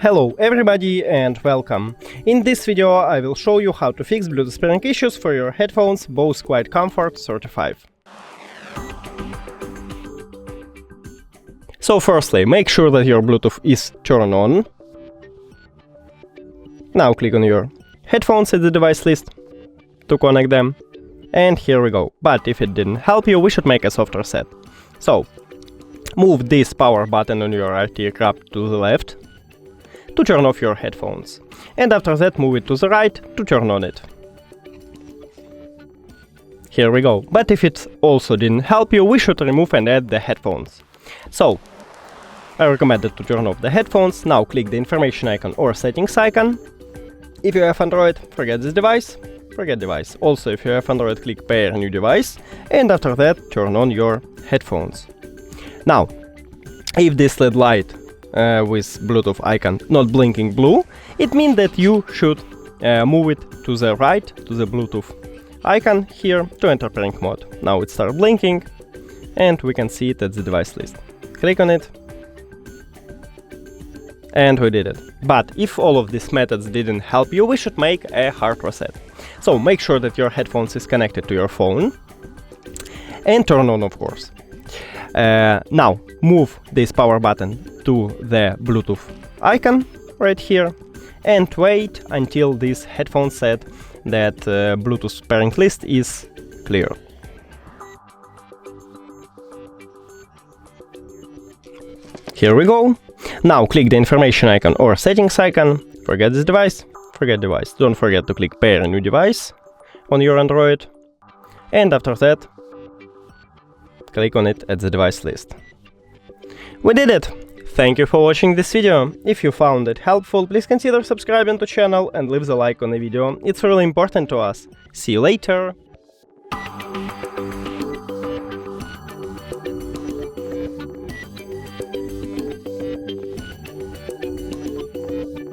Hello everybody and welcome! In this video I will show you how to fix Bluetooth pairing issues for your headphones BOSE QuietComfort 35. So firstly, make sure that your Bluetooth is turned on. Now click on your headphones at the device list to connect them. And here we go. But if it didn't help you, we should make a soft reset. So, move this power button on your RT grab to the left to turn off your headphones. And after that, move it to the right to turn on it. Here we go. But if it also didn't help you, we should remove and add the headphones. So, I recommend to turn off the headphones. Now click the information icon or settings icon. If you have Android, forget this device. Forget device. Also, if you have Android, click pair new device. And after that, turn on your headphones. Now, if this LED light with Bluetooth icon not blinking blue, it means that you should move it to the right, to the Bluetooth icon here to enter pairing mode. Now it starts blinking and we can see it at the device list. Click on it and we did it. But if all of these methods didn't help you, we should make a hard reset. So make sure that your headphones is connected to your phone and turn on, of course. Now move this power button to the Bluetooth icon right here and wait until this headphone said that Bluetooth pairing list is clear. Here we go. Now click the information icon or settings icon. Forget this device. Forget device. Don't forget to click pair a new device on your Android. And after that, click on it at the device list. We did it! Thank you for watching this video. If you found it helpful, please consider subscribing to the channel and leave the like on the video. It's really important to us. See you later!